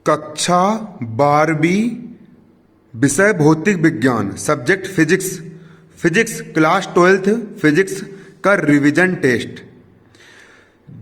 कक्षा 12वीं, विषय भौतिक विज्ञान, subject physics, physics class 12th physics का रिवीजन टेस्ट।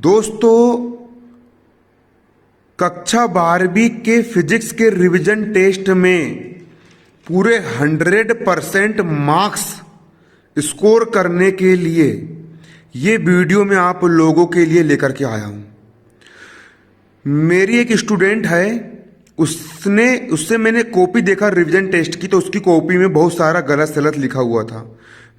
दोस्तों, कक्षा 12वीं के फिजिक्स के रिवीजन टेस्ट में पूरे 100% मार्क्स स्कोर करने के लिए ये वीडियो मैं आप लोगों के लिए लेकर के आया हूं। मेरी एक स्टूडेंट है, उससे मैंने कॉपी देखा रिवीजन टेस्ट की, तो उसकी कॉपी में बहुत सारा गलत सलत लिखा हुआ था।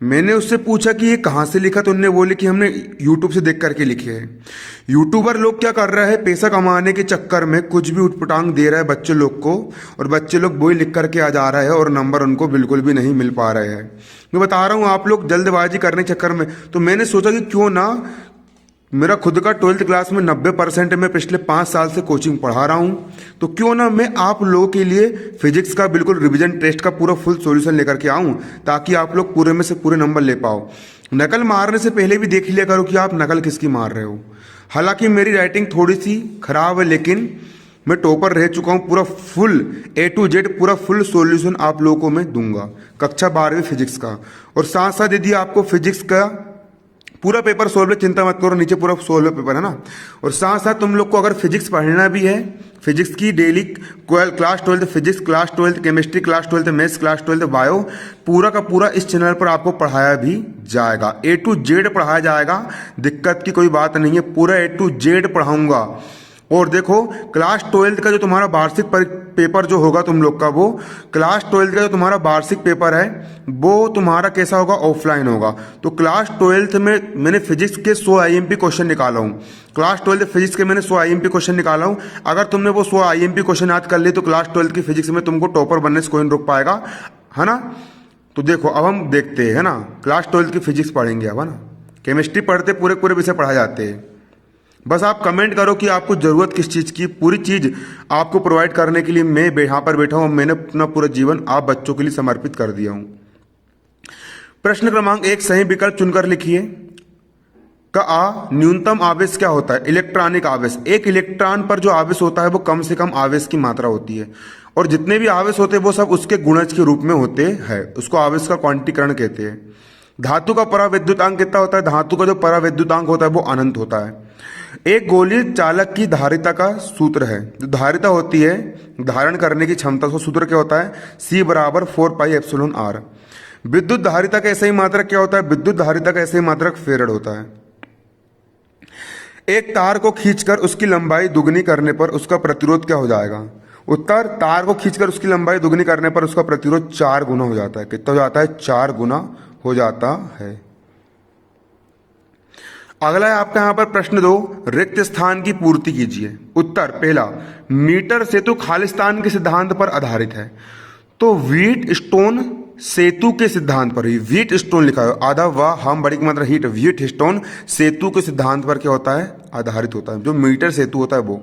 मैंने उससे पूछा कि ये कहाँ से लिखा, तो उन्होंने बोले कि हमने यूट्यूब से देख करके लिखे हैं। यूट्यूबर लोग क्या कर रहा है, पैसा कमाने के चक्कर में कुछ भी उठपटांग दे रहा है बच्चे लोग को, और बच्चे लोग वही लिख करके आ जा रहा है और नंबर उनको बिल्कुल भी नहीं मिल पा रहे हैं। मैं बता रहा हूँ, आप लोग जल्दबाजी करने के चक्कर में, तो मैंने सोचा कि क्यों ना मेरा खुद का 12th क्लास में 90% में पिछले 5 साल से कोचिंग पढ़ा रहा हूं, तो क्यों ना मैं आप लोगों के लिए फिजिक्स का बिल्कुल रिवीजन टेस्ट का पूरा फुल सॉल्यूशन लेकर के आऊं, ताकि आप लोग पूरे में से पूरे नंबर ले पाओ। नकल मारने से पहले भी देख लिया करो कि आप नकल किसकी मार रहे हो। हालांकि मेरी राइटिंग थोड़ी सी खराब है, लेकिन मैं टॉपर रह चुका हूं। पूरा फुल A to Z पूरा फुल सॉल्यूशन आप लोगों को मैं दूंगा कक्षा 12वीं फिजिक्स का। और साथ साथ यदि आपको फिजिक्स का पूरा पेपर सोल्व है, चिंता मत करो, नीचे पूरा सोल्व पेपर है ना। और साथ साथ तुम लोग को अगर फिजिक्स पढ़ना भी है, फिजिक्स की daily class 12th physics, class 12th chemistry, class 12th maths, class 12th bio, पूरा का पूरा इस चैनल पर आपको पढ़ाया भी जाएगा। A to Z पढ़ाया जाएगा, दिक्कत की कोई बात नहीं है, पूरा A to Z पढ़ाऊंगा। और देखो, क्लास 12th का जो तुम्हारा वार्षिक पेपर जो होगा तुम लोग का, वो क्लास 12th का जो तुम्हारा वार्षिक पेपर है वो तुम्हारा कैसा होगा, ऑफलाइन होगा। तो क्लास 12th में मैंने फिजिक्स के 100 IMP क्वेश्चन निकाला हूँ। क्लास 12th फिजिक्स के मैंने 100 IMP क्वेश्चन निकाला हूँ। अगर तुमने वो 100 IMP क्वेश्चन याद कर लिए तो क्लास 12th की फिजिक्स में तुमको टॉपर बनने से कोई नहीं रोक पाएगा, है ना। तो देखो, अब हम देखते हैं, है ना, क्लास 12th की फिजिक्स पढ़ेंगे अब, है ना। केमिस्ट्री पढ़ते पूरे पूरे विषय पढ़ाए जाते हैं। बस आप कमेंट करो कि आपको जरूरत किस चीज की, पूरी चीज आपको प्रोवाइड करने के लिए मैं यहाँ पर बैठा हूं। मैंने अपना पूरा जीवन आप बच्चों के लिए समर्पित कर दिया हूं। प्रश्न क्रमांक 1 सही विकल्प चुनकर लिखिए। आ, न्यूनतम आवेश क्या होता है? इलेक्ट्रॉनिक आवेश। एक इलेक्ट्रॉन पर जो आवेश होता है वो कम से कम आवेश की मात्रा होती है, और जितने भी आवेश होते हैं वो सब उसके गुणज के रूप में होते हैं, उसको आवेश का क्वांटीकरण कहते हैं। धातु का परावैद्युतांक कितना होता है? धातु का जो परावैद्युतांक होता है वो अनंत होता है। एक गोलीय चालक की धारिता का सूत्र है, जो धारिता होती है, धारण करने की क्षमता, उसका सूत्र क्या होता है? C बराबर 4πε/r। विद्युत धारिता का ऐसा ही मात्रक क्या होता है? विद्युत धारिता का ऐसा ही मात्रक फेरड होता है। एक तार को खींचकर उसकी लंबाई दुगनी करने पर उसका प्रतिरोध क्या हो जाएगा? उत्तर, तार को खींचकर उसकी लंबाई दुगनी करने पर उसका प्रतिरोध 4 गुना हो जाता है। कितना हो जाता है? 4 गुना हो जाता है। अगला है आपका यहां पर प्रश्न 2, रिक्त स्थान की पूर्ति कीजिए। उत्तर, पहला, मीटर सेतु खालिस्तान के सिद्धांत पर आधारित है। तो व्हीट स्टोन सेतु के सिद्धांत पर ही, व्हीट स्टोन लिखा है, आधा वाह हम बड़ी की मात्रा हीट, व्हीट स्टोन सेतु के सिद्धांत पर क्या होता है? आधारित होता है, जो मीटर सेतु होता है वो।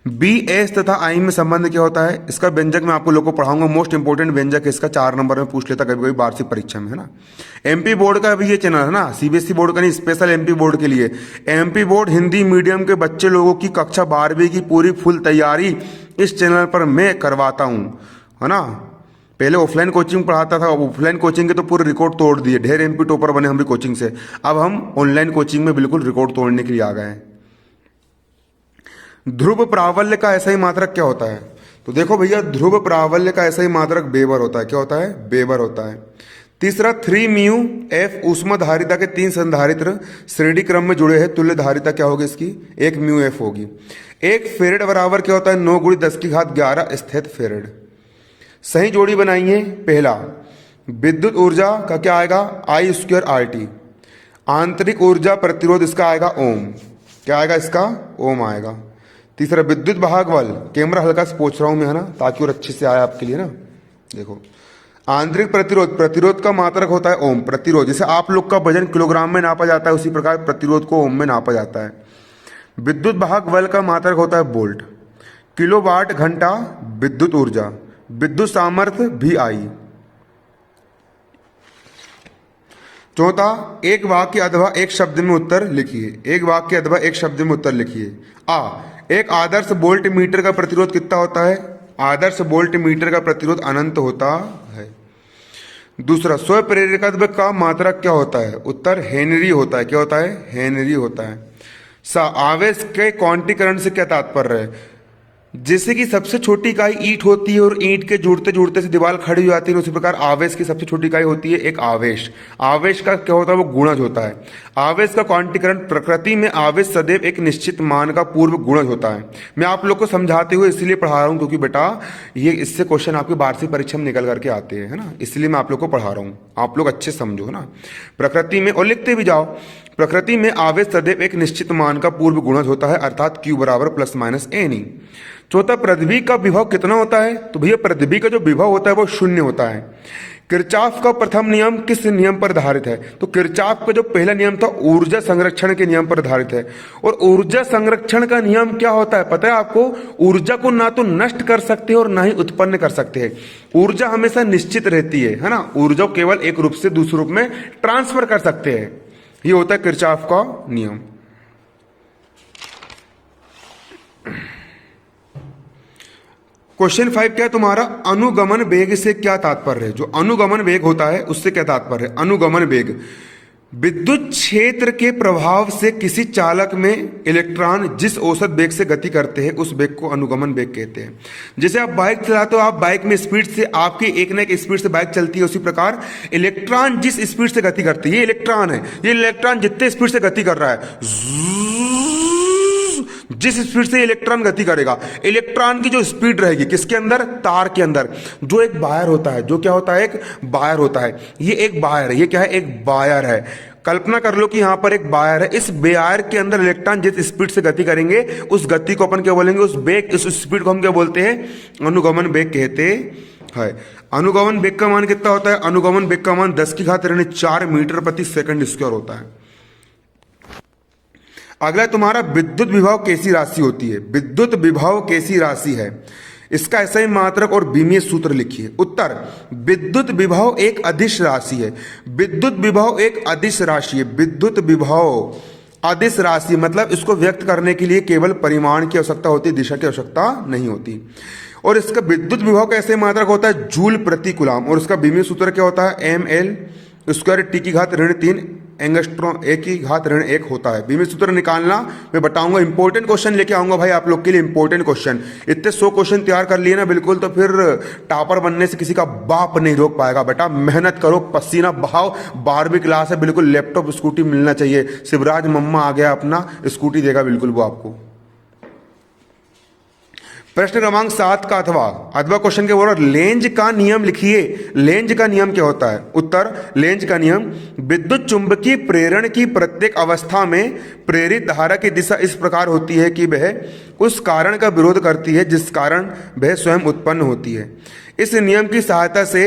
बी, एस तथा आई में संबंध क्या होता है? इसका व्यंजक मैं आपको लोगों को पढ़ाऊंगा, मोस्ट इंपोर्टेंट व्यंजक इसका 4 नंबर में पूछ लेता कभी कभी वार्षिक परीक्षा में, है ना। एमपी बोर्ड का भी ये चैनल है ना, सीबीएसई बोर्ड का नहीं, स्पेशल एमपी बोर्ड के लिए। एमपी बोर्ड हिंदी मीडियम के बच्चे लोगों की कक्षा 12वीं की पूरी फुल तैयारी इस चैनल पर मैं करवाता हूं, है ना। पहले ऑफलाइन कोचिंग पढ़ाता था, ऑफलाइन कोचिंग के तो पूरे रिकॉर्ड तोड़ दिए, ढेर एमपी टॉपर बने हम भी कोचिंग से। अब हम ऑनलाइन कोचिंग में बिल्कुल रिकॉर्ड तोड़ने के लिए आ गए हैं। ध्रुव प्रावल्य का ऐसा ही मात्रक क्या होता है? तो देखो भैया, ध्रुव प्रावल्य का ऐसा ही मात्रक बेबर होता है। क्या होता है? बेबर होता है। तीसरा, 3μF ऊष्मा धारिता के 3 संधारित्र श्रेणी क्रम में जुड़े हैं, तुल्य धारिता क्या होगी इसकी? 1μF होगी। एक फेरेड बराबर क्या होता है? 9 × 10⁻11 स्थित फेरेड। सही जोड़ी बनाइए। पहला, विद्युत ऊर्जा का क्या आएगा? I² RT। आंतरिक ऊर्जा प्रतिरोध इसका आएगा ओम। क्या आएगा इसका? ओम आएगा। तीसरा, विद्युत वाहक बल, कैमरा हल्का से पोंछ रहा हूं मैं, है ना, ताकि और अच्छे से आए आपके लिए ना। देखो, आंतरिक प्रतिरोध, प्रतिरोध का मात्रक होता है ओम। प्रतिरोध, जैसे आप लोग का वजन किलोग्राम में नापा जाता है, उसी प्रकार प्रतिरोध को ओम में नापा जाता है। विद्युत वाहक बल का मात्रक होता है वोल्ट। किलोवाट घंटा विद्युत ऊर्जा, विद्युत सामर्थ्य VI। चौथा, एक वाक्य अथवा एक शब्द में उत्तर लिखिए। एक वाक्य अथवा एक शब्द में उत्तर लिखिए। आ, एक आदर्श वोल्ट मीटर का प्रतिरोध कितना होता है? आदर्श वोल्ट मीटर का प्रतिरोध अनंत होता है। दूसरा, स्व प्रेरकत्व का मात्रक क्या होता है? उत्तर हेनरी होता है। क्या होता है? हेनरी होता है। आवेश के क्वांटीकरण से क्या तात्पर्य है? जैसे कि सबसे छोटी इकाई ईंट होती है और ईंट के जुड़ते जुड़ते से दीवार खड़ी हो जाती है, उसी प्रकार आवेश की सबसे छोटी इकाई होती है एक आवेश। आवेश का क्या होता है? वो गुणज होता है। आवेश का क्वांटीकरण, प्रकृति में आवेश सदैव एक निश्चित मान का पूर्व गुणज होता है। मैं आप लोग को समझाते हुए इसलिए पढ़ा रहा हूँ क्योंकि बेटा ये इससे क्वेश्चन आपकी वार्षिक परीक्षा में निकल करके आते हैं, है ना, इसलिए मैं आप लोग को पढ़ा रहा हूँ। आप लोग अच्छे समझो, है ना। प्रकृति में, और लिखते भी जाओ, प्रकृति में आवेश सदैव एक निश्चित मान का पूर्व गुणज होता है, अर्थात Q बराबर प्लस माइनस एन। चौथा, पृथ्वी का विभव कितना होता है? तो भैया पृथ्वी का जो विभव होता है वो शून्य होता है। किरचॉफ का प्रथम नियम किस नियम पर आधारित है? तो किरचॉफ का जो पहला नियम था ऊर्जा संरक्षण के नियम पर आधारित है। और ऊर्जा संरक्षण का नियम क्या होता है पता है आपको? ऊर्जा को ना तो नष्ट कर सकते हैं और ना ही उत्पन्न कर सकते हैं। ऊर्जा हमेशा निश्चित रहती है ना। ऊर्जा केवल एक रूप से दूसरे रूप में ट्रांसफर कर सकते हैं। ये होता है किरचॉफ का नियम। क्वेश्चन 5 क्या है तुम्हारा? अनुगमन वेग से क्या तात्पर्य है? जो अनुगमन वेग होता है उससे क्या तात्पर्य है? अनुगमन वेग विद्युत क्षेत्र के प्रभाव से किसी चालक में इलेक्ट्रॉन जिस औसत वेग से गति करते हैं उस वेग को अनुगमन वेग कहते हैं। जैसे आप बाइक चलाते हो, आप बाइक में स्पीड से, आपकी एक ना एक स्पीड से बाइक चलती है, उसी प्रकार इलेक्ट्रॉन जिस स्पीड से गति करती है, ये इलेक्ट्रॉन है, ये इलेक्ट्रॉन जितने स्पीड से गति कर रहा है, जिस स्पीड से इलेक्ट्रॉन गति करेगा, इलेक्ट्रॉन की जो स्पीड रहेगी किसके अंदर? तार के अंदर। जो एक वायर होता है, जो क्या होता है? एक वायर होता है। ये एक वायर है। ये क्या है? एक वायर है। कल्पना कर लो कि यहां पर एक वायर है। इस वायर के अंदर इलेक्ट्रॉन जिस स्पीड से गति करेंगे उस गति को अपन क्या बोलेंगे? उस वेग, उस स्पीड को हम क्या बोलते हैं? अनुगमन वेग कहते हैं। अनुगमन वेग का मान कितना होता है? अनुगमन वेग का मान 10⁻⁴ मीटर प्रति सेकंड स्क्वायर होता है। अगला तुम्हारा, विद्युत विभव कैसी राशि होती है? विद्युत विभव कैसी राशि है? इसका ऐसा ही मात्रक और बीमीय सूत्र लिखिए। उत्तर, विद्युत विभव एक अदिश राशि है। विद्युत विभव एक अदिश राशि है। विद्युत विभव अदिश राशि मतलब इसको व्यक्त करने के लिए केवल परिमाण की आवश्यकता होती है, दिशा की आवश्यकता नहीं होती। और इसका विद्युत विभव का ऐसे मात्रक होता है जूल प्रति कूलम। और इसका बीमीय सूत्र क्या होता है? ml²T⁻³ एंगस्ट्रॉम A⁻1 होता है। बीमीय सूत्र निकालना मैं बताऊंगा। इंपॉर्टेंट क्वेश्चन लेके आऊंगा भाई आप लोग के लिए। इंपॉर्टेंट क्वेश्चन इतने 100 क्वेश्चन तैयार कर लिए ना बिल्कुल, तो फिर टॉपर बनने से किसी का बाप नहीं रोक पाएगा। बेटा मेहनत करो, पसीना बहाओ। 12वीं क्लास है, बिल्कुल लैपटॉप स्कूटी मिलना चाहिए। शिवराज मम्मा आ गया, अपना स्कूटी देगा बिल्कुल वो आपको। प्रश्न क्रमांक 7 का अथवा क्वेश्चन के बोल रहा, लेंज का नियम लिखिए। लेंज का नियम क्या होता है? उत्तर, लेंज का नियम, विद्युत चुंबकीय प्रेरण की प्रत्येक अवस्था में प्रेरित धारा की दिशा इस प्रकार होती है कि वह उस कारण का विरोध करती है जिस कारण वह स्वयं उत्पन्न होती है। इस नियम की सहायता से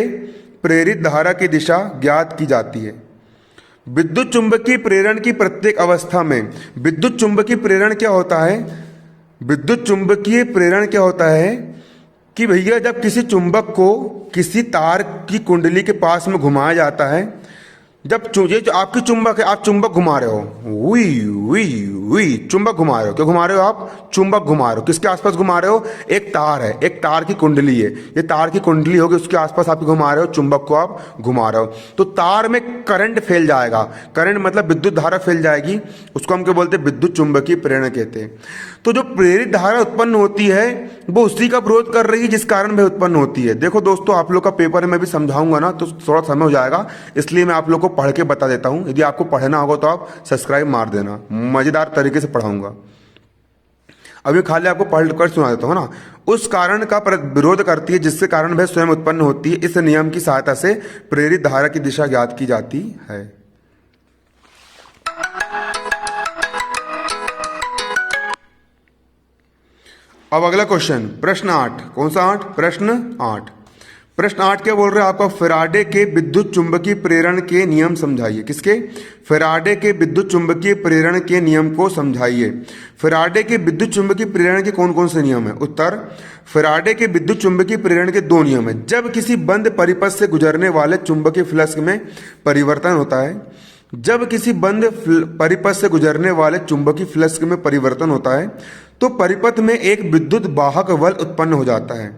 प्रेरित धारा की दिशा ज्ञात की जाती है। विद्युत चुंबकीय प्रेरण की प्रत्येक अवस्था में, विद्युत चुंबकीय प्रेरण क्या होता है? विद्युत चुंबकीय प्रेरण क्या होता है कि भैया जब किसी चुंबक को किसी तार की कुंडली के पास में घुमाया जाता है, जब ये जो आपकी चुंबक है, आप चुंबक घुमा रहे हो, वी वी वी चुंबक घुमा रहे हो। क्यों घुमा रहे हो आप? चुंबक घुमा रहे हो। किसके आसपास घुमा रहे हो? एक तार है, एक तार की कुंडली है। ये तार की कुंडली होगी, उसके आसपास आप घुमा रहे हो, चुंबक को आप घुमा रहे हो। तो तार में करंट फैल जाएगा। करंट मतलब विद्युत धारा फैल जाएगी, उसको हम क्या बोलते हैं? विद्युत चुंबकीय प्रेरण कहते हैं। तो जो प्रेरित धारा उत्पन्न होती है वो उसी का विरोध कर रही है जिस कारण वह उत्पन्न होती है। देखो दोस्तों, आप लोग का पेपर में भी समझाऊंगा ना तो थोड़ा समय हो जाएगा, इसलिए मैं आप लोग को पढ़ के बता देता हूं। यदि आपको पढ़ना होगा तो आप सब्सक्राइब मार देना, मजेदार तरीके से पढ़ाऊंगा। अभी खाली आपको पढ़ कर सुना देता हूं ना। उस कारण का विरोध करती है जिसके कारण वह स्वयं उत्पन्न होती है। इस नियम की सहायता से प्रेरित धारा की दिशा ज्ञात की जाती है। अब अगला क्वेश्चन, प्रश्न 8। कौन सा 8? प्रश्न 8। प्रश्न 8 क्या बोल रहे हैं आपका? फैराडे के विद्युत चुंबकीय प्रेरण के नियम समझाइए। किसके? फैराडे के विद्युत चुंबकीय प्रेरण के नियम को समझाइए। फैराडे के विद्युत चुंबकीय प्रेरण के कौन कौन से नियम है? उत्तर, फैराडे के विद्युत चुंबकीय प्रेरण के 2 नियम है। जब किसी बंद परिपथ से गुजरने वाले चुंबकीय फ्लक्स में परिवर्तन होता है, जब किसी बंद परिपथ से गुजरने वाले चुंबकीय फ्लक्स में परिवर्तन होता है तो परिपथ में एक विद्युत वाहक बल उत्पन्न हो जाता है,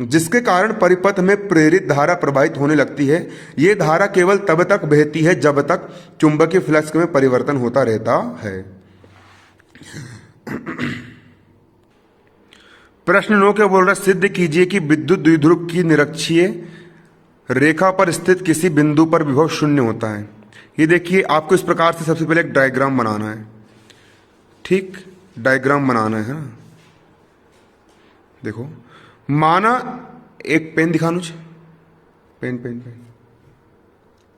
जिसके कारण परिपथ में प्रेरित धारा प्रवाहित होने लगती है। ये धारा केवल तब तक बहती है जब तक चुंबकीय फ्लक्स में परिवर्तन होता रहता है। प्रश्न 9 क्या बोल रहा है? सिद्ध कीजिए कि विद्युत द्विध्रुव की निरक्षीय रेखा पर स्थित किसी बिंदु पर विभव शून्य होता है। ये देखिए, आपको इस प्रकार से सबसे पहले एक डायग्राम बनाना है। ठीक, डायग्राम बनाना है ना। देखो, माना एक पेन दिखा मुझे, पेन पेन पेन,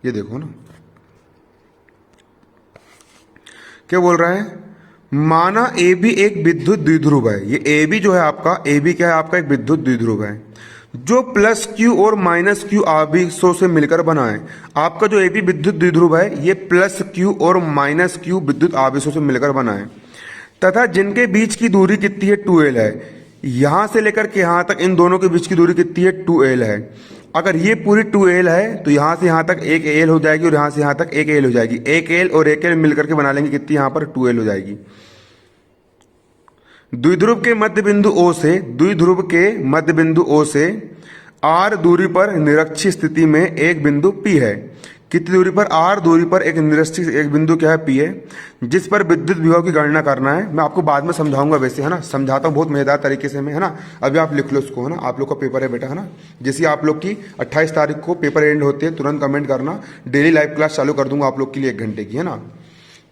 ये देखो ना, क्या बोल रहा है? माना ए बी एक विद्युत द्विध्रुव है। ये ए बी जो है आपका, ए बी क्या है आपका? एक विद्युत द्विध्रुव है जो प्लस क्यू और माइनस क्यू आवेशों से मिलकर बना है। आपका जो ए बी विद्युत द्विध्रुव है ये प्लस क्यू और माइनस क्यू विद्युत आवेशों से मिलकर बना है, तथा जिनके बीच की दूरी कितनी है? 2l है। यहां से लेकर के यहां तक इन दोनों के बीच की दूरी कितनी है? 2l है। अगर ये पूरी 2l है तो यहां से यहां तक एक l हो जाएगी और यहां से यहां तक एक l हो जाएगी। एक l और एक l मिलकर के बना लेंगे कितनी? यहां पर 2l हो जाएगी। द्विध्रुव के मध्य बिंदु O से, द्विध्रुव के मध्य बिंदु O से r दूरी पर निरक्षीय स्थिति में एक बिंदु P है। कितनी दूरी पर? r दूरी पर एक निरक्षीय एक बिंदु क्या है? P है, जिस पर विद्युत विभव की गणना करना है। मैं आपको बाद में समझाऊंगा, वैसे है ना, समझाता हूँ बहुत मजेदार तरीके से मैं, है ना। अभी आप लिख लो इसको, है ना, आप लोग का पेपर है बेटा, है ना। जैसे आप लोग की 28 तारीख को पेपर एंड होते हैं, तुरंत कमेंट करना, डेली लाइव क्लास चालू कर दूंगा आप लोग के लिए 1 घंटे की, है ना।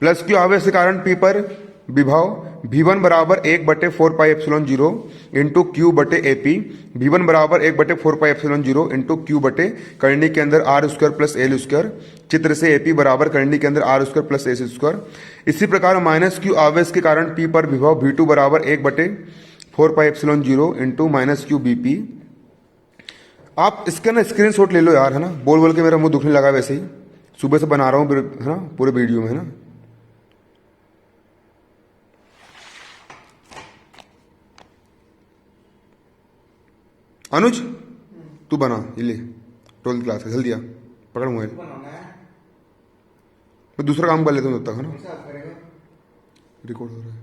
प्लस क्यू आवेश के कारण P पर विभव V1 बराबर 1/4 पाई एप्सिलॉन 0 इंटू क्यू बटे AP। V1 बराबर 1/4 पाई एप्सिलॉन 0 इंटू क्यू बटे करनी के अंदर R square plus L square. चित्र से AP बराबर करनी के अंदर R square plus S square. इसी प्रकार माइनस क्यू आवेश के कारण P पर विभव V2 बराबर 1/4 pi epsilon 0 into minus Q BP। आप इसका ना स्क्रीनशॉट ले लो यार, है ना। बोल बोल के मेरा मुंह दुखने लगा, वैसे ही सुबह से बना रहा हूँ, है ना, पूरे वीडियो में, है ना। अनुज तू बना, ये ले, 12th क्लास है, जल्दी आ, पकड़ मोबाइल। मैं दूसरा काम कर लेता हूँ तब तक, है ना। रिकॉर्ड हो रहा है,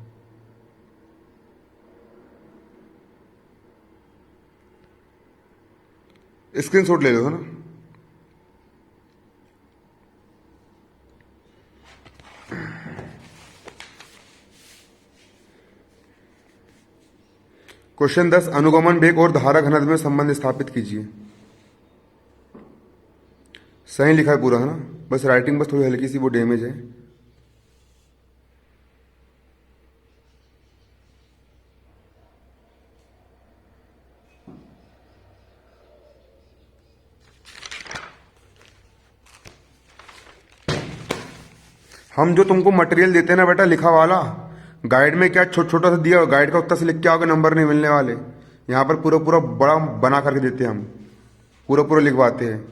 स्क्रीनशॉट ले लो, है ना। क्वेश्चन 10, अनुगमन वेग और धारा घनत्व में संबंध स्थापित कीजिए। सही लिखा है पूरा, है ना, बस राइटिंग बस थोड़ी हल्की सी वो डैमेज है। हम जो तुमको मटेरियल देते हैं ना बेटा, लिखा वाला, गाइड में क्या छोटा छोटा सा दिया, गाइड का उत्तर से लिख के आओगे, नंबर नहीं मिलने वाले। यहाँ पर पूरा पूरा बड़ा बना करके देते हैं हम, पूरा पूरा लिखवाते हैं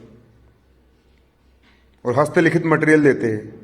और हस्तलिखित मटेरियल देते हैं।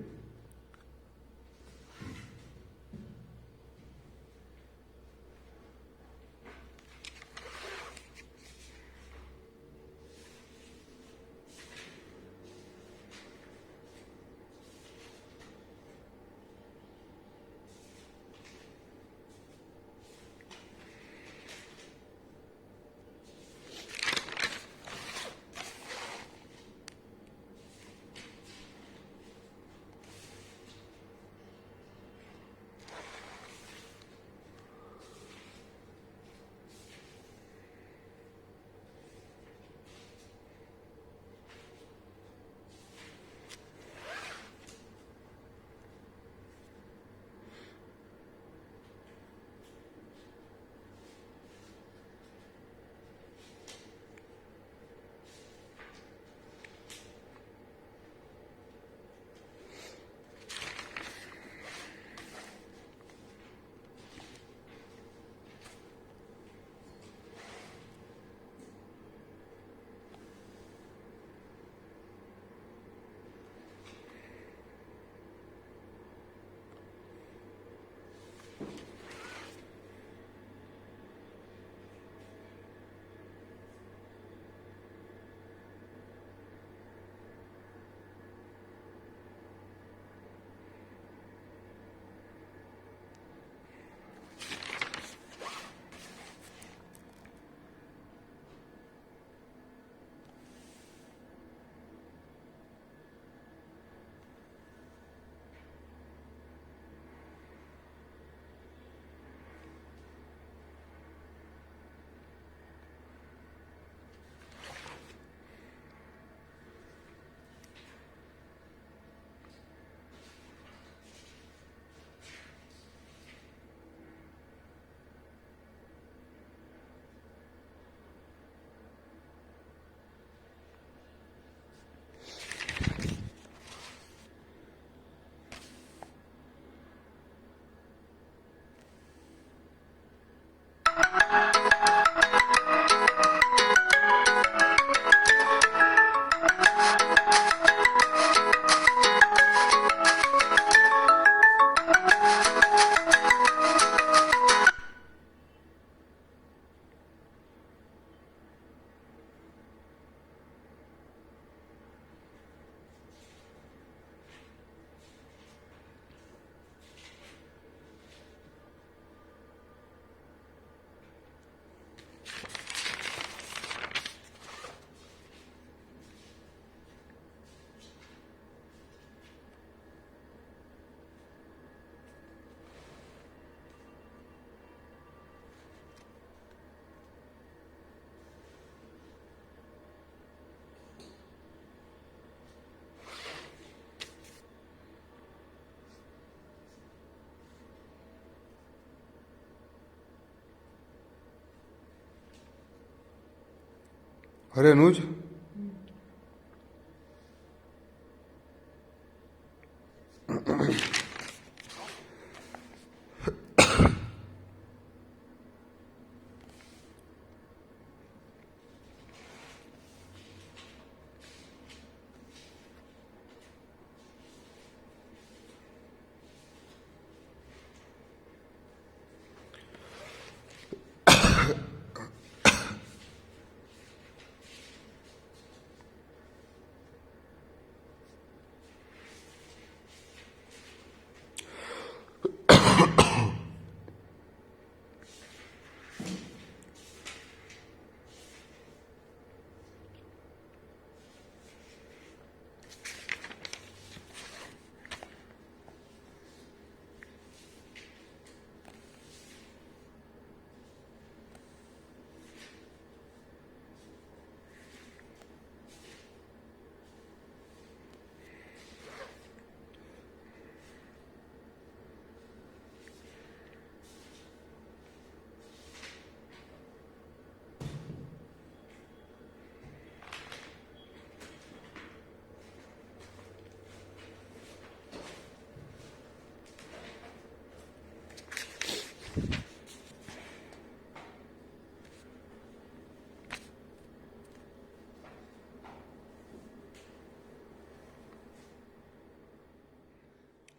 अरे अनुज,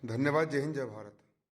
धन्यवाद। जय हिंद, जय भारत।